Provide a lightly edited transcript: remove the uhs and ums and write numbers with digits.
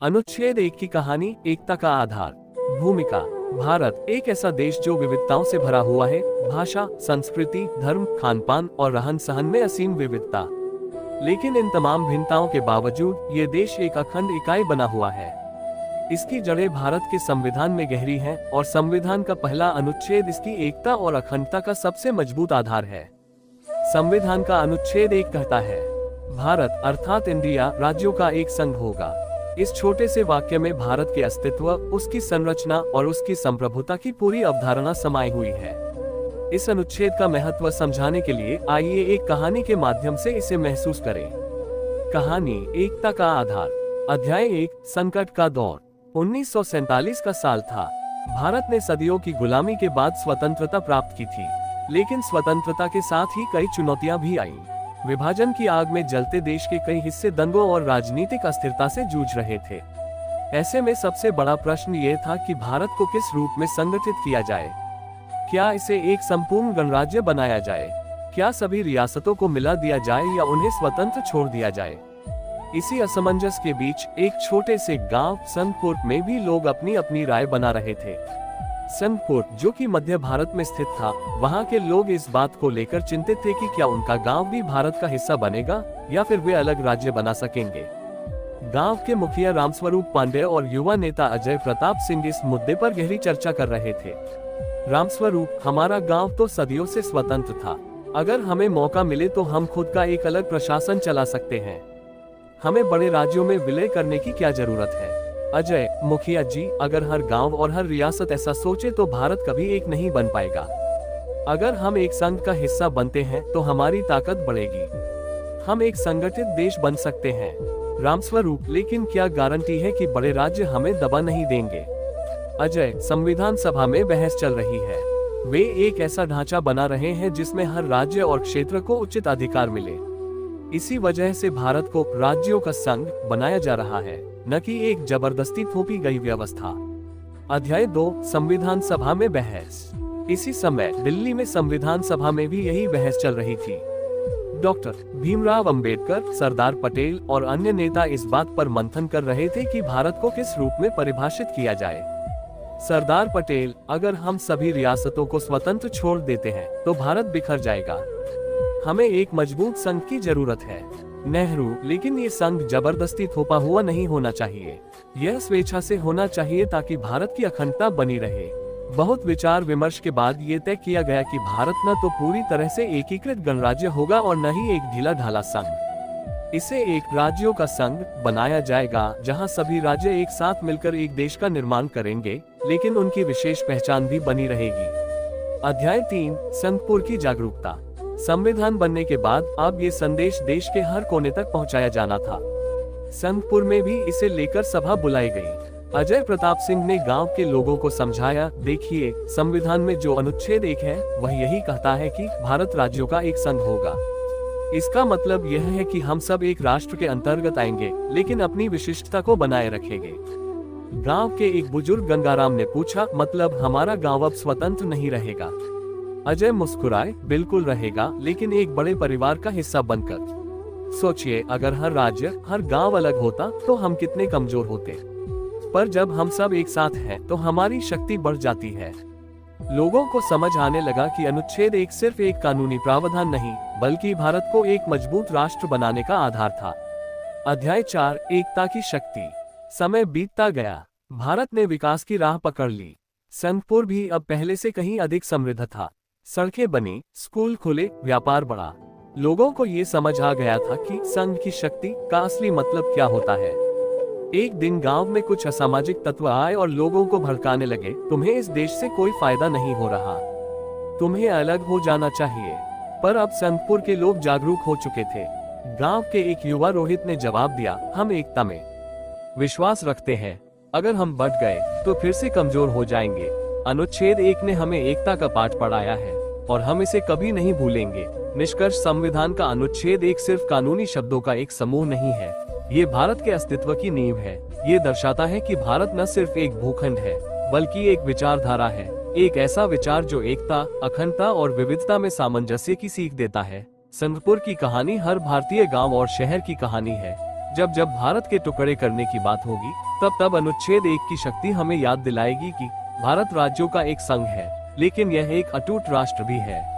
अनुच्छेद 1 की कहानी, एकता का आधार। भूमिका। भारत एक ऐसा देश जो विविधताओं से भरा हुआ है। भाषा, संस्कृति, धर्म, खान पान और रहन सहन में असीम विविधता। लेकिन इन तमाम भिन्नताओं के बावजूद ये देश एक अखंड इकाई बना हुआ है। इसकी जड़ें भारत के संविधान में गहरी हैं और संविधान का पहला अनुच्छेद इसकी एकता और अखंडता का सबसे मजबूत आधार है। संविधान का अनुच्छेद 1 कहता है, भारत अर्थात इंडिया राज्यों का एक संघ होगा। इस छोटे से वाक्य में भारत के अस्तित्व, उसकी संरचना और उसकी संप्रभुता की पूरी अवधारणा समाई हुई है। इस अनुच्छेद का महत्व समझाने के लिए आइए एक कहानी के माध्यम से इसे महसूस करें। कहानी, एकता का आधार। अध्याय 1, संकट का दौर। 1947 का साल था। भारत ने सदियों की गुलामी के बाद स्वतंत्रता प्राप्त की थी, लेकिन स्वतंत्रता के साथ ही कई चुनौतियां भी आईं। विभाजन की आग में जलते देश के कई हिस्से दंगों और राजनीतिक अस्थिरता से जूझ रहे थे। ऐसे में सबसे बड़ा प्रश्न ये था कि भारत को किस रूप में संगठित किया जाए। क्या इसे एक संपूर्ण गणराज्य बनाया जाए? क्या सभी रियासतों को मिला दिया जाए या उन्हें स्वतंत्र छोड़ दिया जाए? इसी असमंजस के बीच एक छोटे से गांव सनपुर में भी लोग अपनी अपनी राय बना रहे थे। सनपुर, जो कि मध्य भारत में स्थित था, वहां के लोग इस बात को लेकर चिंतित थे कि क्या उनका गांव भी भारत का हिस्सा बनेगा या फिर वे अलग राज्य बना सकेंगे। गांव के मुखिया रामस्वरूप पांडे और युवा नेता अजय प्रताप सिंह इस मुद्दे पर गहरी चर्चा कर रहे थे। रामस्वरूप, हमारा गांव तो सदियों से स्वतंत्र था। अगर हमें मौका मिले तो हम खुद का एक अलग प्रशासन चला सकते हैं। हमें बड़े राज्यों में विलय करने की क्या जरूरत है? अजय, मुखिया जी, अगर हर गांव और हर रियासत ऐसा सोचे तो भारत कभी एक नहीं बन पाएगा। अगर हम एक संघ का हिस्सा बनते हैं तो हमारी ताकत बढ़ेगी। हम एक संगठित देश बन सकते हैं। रामस्वरूप, लेकिन क्या गारंटी है कि बड़े राज्य हमें दबा नहीं देंगे? अजय, संविधान सभा में बहस चल रही है। वे एक ऐसा ढांचा बना रहे हैं जिसमें हर राज्य और क्षेत्र को उचित अधिकार मिले। इसी वजह से भारत को राज्यों का संघ बनाया जा रहा है, न कि एक जबरदस्ती थोपी गई व्यवस्था। अध्याय 2, संविधान सभा में बहस। इसी समय दिल्ली में संविधान सभा में भी यही बहस चल रही थी। डॉक्टर भीमराव अंबेडकर, सरदार पटेल और अन्य नेता इस बात पर मंथन कर रहे थे कि भारत को किस रूप में परिभाषित किया जाए। सरदार पटेल, अगर हम सभी रियासतों को स्वतंत्र छोड़ देते हैं तो भारत बिखर जाएगा। हमें एक मजबूत संघ की जरूरत है। नेहरू, लेकिन ये संघ जबरदस्ती थोपा हुआ नहीं होना चाहिए। यह स्वेच्छा से होना चाहिए ताकि भारत की अखंडता बनी रहे। बहुत विचार विमर्श के बाद ये तय किया गया कि भारत न तो पूरी तरह से एकीकृत गणराज्य होगा और न ही एक ढीला ढाला संघ। इसे एक राज्यों का संघ बनाया जाएगा जहां सभी राज्य एक साथ मिलकर एक देश का निर्माण करेंगे, लेकिन उनकी विशेष पहचान भी बनी रहेगी। अध्याय 3, संघपुर की जागरूकता। संविधान बनने के बाद अब ये संदेश देश के हर कोने तक पहुंचाया जाना था। संघपुर में भी इसे लेकर सभा बुलाई गई। अजय प्रताप सिंह ने गांव के लोगों को समझाया, देखिए, संविधान में जो अनुच्छेद 1 है वह यही कहता है कि भारत राज्यों का एक संघ होगा। इसका मतलब यह है कि हम सब एक राष्ट्र के अंतर्गत आएंगे, लेकिन अपनी विशिष्टता को बनाए रखेंगे। गांव के एक बुजुर्ग गंगाराम ने पूछा, मतलब हमारा गांव अब स्वतंत्र नहीं रहेगा? अजय मुस्कुराए, बिल्कुल रहेगा, लेकिन एक बड़े परिवार का हिस्सा बनकर। सोचिए, अगर हर राज्य, हर गांव अलग होता तो हम कितने कमजोर होते। पर जब हम सब एक साथ हैं तो हमारी शक्ति बढ़ जाती है। लोगों को समझ आने लगा कि अनुच्छेद 1 सिर्फ एक कानूनी प्रावधान नहीं, बल्कि भारत को एक मजबूत राष्ट्र बनाने का आधार था। अध्याय 4, एकता की शक्ति। समय बीतता गया। भारत ने विकास की राह पकड़ ली। संघपुर भी अब पहले से कहीं अधिक समृद्ध था। सड़कें बनी, स्कूल खुले, व्यापार बढ़ा। लोगों को ये समझ आ गया था कि संघ की शक्ति का असली मतलब क्या होता है। एक दिन गांव में कुछ असामाजिक तत्व आए और लोगों को भड़काने लगे, तुम्हें इस देश से कोई फायदा नहीं हो रहा, तुम्हें अलग हो जाना चाहिए। पर अब संघपुर के लोग जागरूक हो चुके थे। गांव के एक युवा रोहित ने जवाब दिया, हम एकता में विश्वास रखते हैं। अगर हम बट गए तो फिर से कमजोर हो जाएंगे। अनुच्छेद 1 ने हमें एकता का पाठ पढ़ाया है और हम इसे कभी नहीं भूलेंगे। निष्कर्ष, संविधान का अनुच्छेद 1 सिर्फ कानूनी शब्दों का एक समूह नहीं है, ये भारत के अस्तित्व की नींव है। ये दर्शाता है कि भारत न सिर्फ एक भूखंड है, बल्कि एक विचारधारा है। एक ऐसा विचार जो एकता, अखंडता और विविधता में सामंजस्य की सीख देता है। संघपुर की कहानी हर भारतीय गांव और शहर की कहानी है, जब जब भारत के टुकड़े करने की बात होगी, तब तब अनुच्छेद 1 की शक्ति हमें याद दिलाएगी कि भारत राज्यों का एक संघ है, लेकिन यह एक अटूट राष्ट्र भी है।